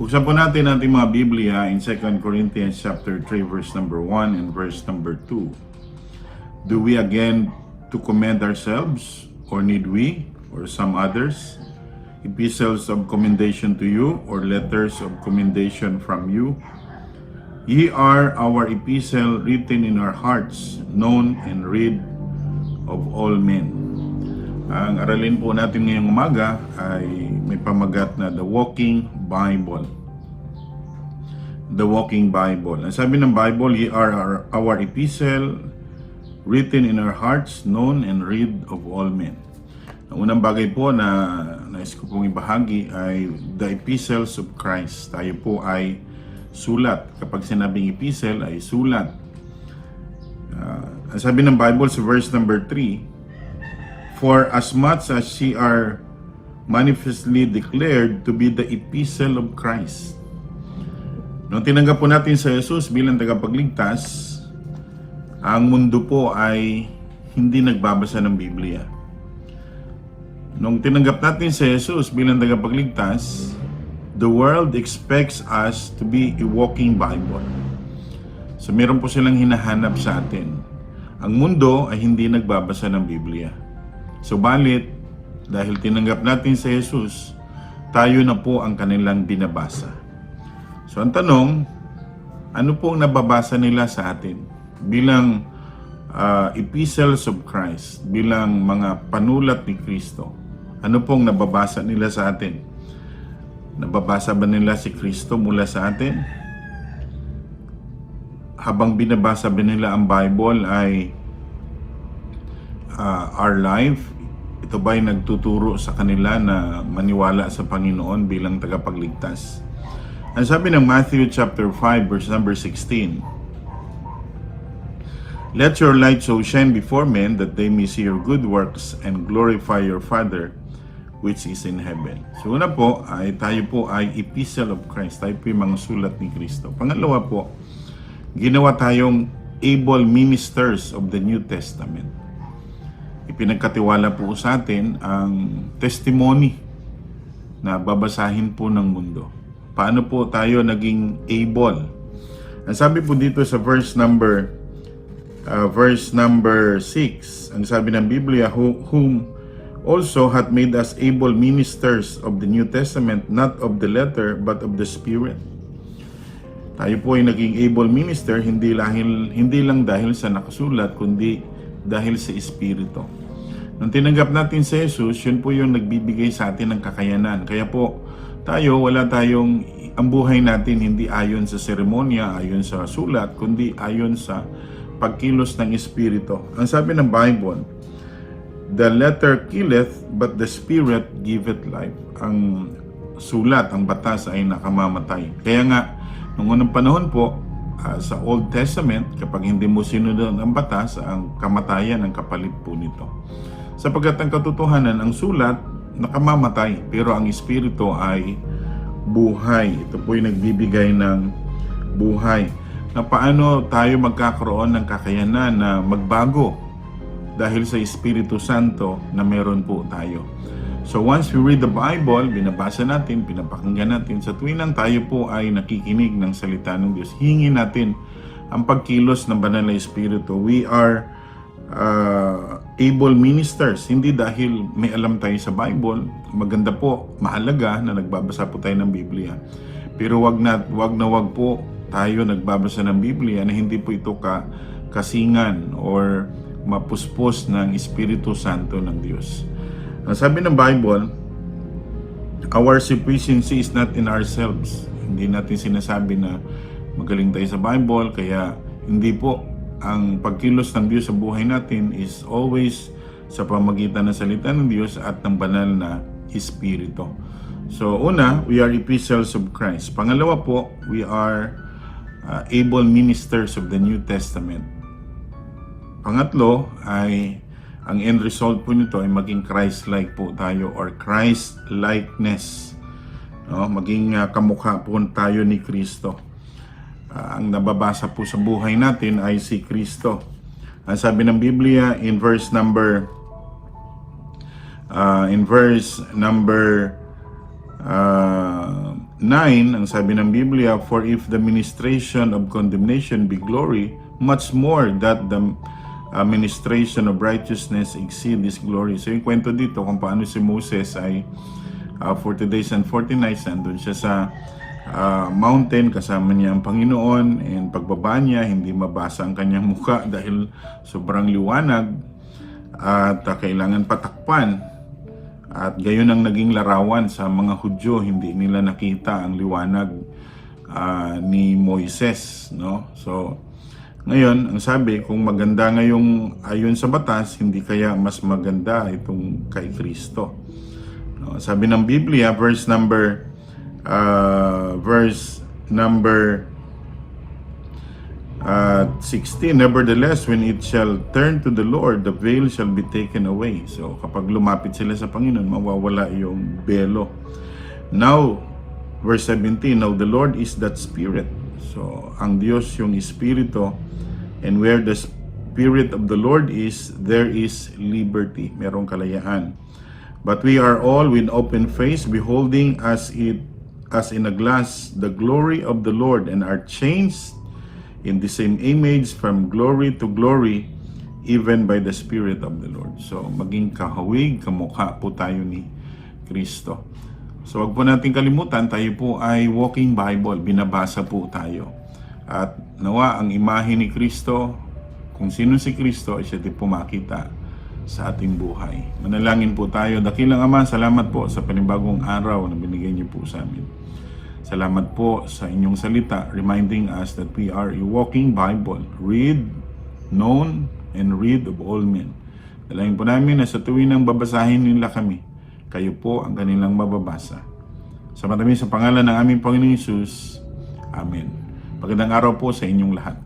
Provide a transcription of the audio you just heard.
Buksan po natin ating mga Biblia in 2 Corinthians chapter 3 verse number 1 and verse number 2. Do we again to commend ourselves, or need we, or some others, epistles of commendation to you, or letters of commendation from you? Ye are our epistle written in our hearts, known and read of all men. Ang aralin po natin ngayong umaga ay may pamagat na The Walking Bible. The Walking Bible. Ang sabi ng Bible, ye are our epistle written in our hearts, known and read of all men. Ang unang bagay po na nais ko pong ibahagi ay the epistles of Christ. Tayo po ay sulat. Kapag sinabing epistle ay sulat. Ang sabi ng Bible sa verse number 3, for as much as ye are manifestly declared to be the epistle of Christ. Nung tinanggap po natin sa Jesus bilang tagapagligtas, ang mundo po ay hindi nagbabasa ng Biblia. Nung tinanggap natin sa Jesus bilang tagapagligtas, the world expects us to be a walking Bible. So meron po silang hinahanap sa atin. Ang mundo ay hindi nagbabasa ng Biblia. Subalit, dahil tinanggap natin sa Jesus, tayo na po ang kanilang binabasa. So ang tanong, ano po ang nababasa nila sa atin? Bilang epistles of Christ, bilang mga panulat ni Kristo, ano pong nababasa nila sa atin? Nababasa ba nila si Kristo mula sa atin? Habang binabasa ba nila ang Bible ay our life, ito ba'y nagtuturo sa kanila na maniwala sa Panginoon bilang tagapagligtas? Ang sabi ng Matthew chapter 5 verse number 16, let your light so shine before men that they may see your good works and glorify your Father which is in heaven. So una po, ay tayo po ay epistle of Christ. Tayo po yung mga sulat ni Kristo. Pangalawa po, ginawa tayong able ministers of the New Testament. Ipinagkatiwala po sa atin ang testimony na babasahin po ng mundo. Paano po tayo naging able? Ang sabi po dito sa verse number 6, ang sabi ng Biblia, whom also hath made us able ministers of the New Testament, not of the letter, but of the Spirit. Tayo po ay naging able minister hindi lang dahil sa nakasulat, kundi dahil sa Espiritu. Nung tinanggap natin si Jesus, yun po yung nagbibigay sa atin ng kakayanan. Kaya po, ang buhay natin hindi ayon sa seremonya, ayon sa sulat, kundi ayon sa pagkilos ng Espiritu. Ang sabi ng Bible, the letter killeth, but the Spirit giveth life. Ang sulat, ang batas ay nakamamatay. Kaya nga, nung unang panahon po, sa Old Testament, kapag hindi mo sinunod ang batas, ang kamatayan ang kapalit po nito. Sapagkat ang katotohanan, ang sulat, nakamamatay, pero ang Espiritu ay buhay. Ito po yung nagbibigay ng buhay. Na paano tayo magkakaroon ng kakayanan na magbago dahil sa Espiritu Santo na meron po tayo. So once we read the Bible, binabasa natin, pinapakinggan natin, sa tuwinang tayo po ay nakikinig ng salita ng Diyos, hingin natin ang pagkilos ng banal na Espiritu. We are able ministers, hindi dahil may alam tayo sa Bible. Maganda po, mahalaga na nagbabasa po tayo ng Biblia. Pero wag po tayo nagbabasa ng Biblia na hindi po ito kasingan or mapuspos ng Espiritu Santo ng Diyos. Ang sabi ng Bible, our sufficiency is not in ourselves. Hindi natin sinasabi na magaling tayo sa Bible, kaya hindi po. Ang pagkilos ng Diyos sa buhay natin is always sa pamagitan ng salita ng Diyos at ng banal na Espiritu. So una, we are epistles of Christ. Pangalawa po, we are able ministers of the New Testament. Pangatlo ay ang end result po nito ay maging Christ-like po tayo or Christ-likeness. No? Maging kamukha po tayo ni Kristo. Ang nababasa po sa buhay natin ay si Kristo. Ang sabi ng Biblia in verse number 9, 9, ang sabi ng Biblia, for if the ministration of condemnation be glory, much more that the ministration of righteousness exceed this glory. So yung kwento dito kung paano si Moses ay 40 days and 40 nights nandun siya sa mountain, kasama niya ang Panginoon, and pagbaba niya, hindi mabasa ang kanyang muka dahil sobrang liwanag at kailangan patakpan. At gayon ang naging larawan sa mga Hudyo, hindi nila nakita ang liwanag ni Moises, no? So, ngayon, ang sabi, kung maganda ngayong ayon sa batas, hindi kaya mas maganda itong kay Kristo. No? Sabi ng Biblia, verse number 16, nevertheless, when it shall turn to the Lord, the veil shall be taken away. So, kapag lumapit sila sa Panginoon, mawawala yung belo. Now, verse 17, now the Lord is that Spirit. So, ang Diyos yung Espiritu, and where the Spirit of the Lord is, there is liberty. Merong kalayaan. But we are all with open face, beholding as in a glass the glory of the Lord, and are changed in the same image from glory to glory, even by the Spirit of the Lord. So, maging kahawig, kamukha po tayo ni Kristo. So, wag po natin kalimutan, tayo po ay walking Bible, binabasa po tayo. At nawa ang imahe ni Kristo, kung sino si Kristo, ay siya din po makita sa ating buhay. Manalangin po tayo. Dakilang Ama, salamat po sa panibagong araw na binigay niyo po sa amin. Salamat po sa inyong salita, reminding us that we are a walking Bible. Read, known, and read of all men. Dalangin po namin na sa tuwing nang babasahin nila kami, kayo po ang kanilang mababasa. Salamat namin sa pangalan ng aming Panginoong Hesus. Amen. Magandang araw po sa inyong lahat.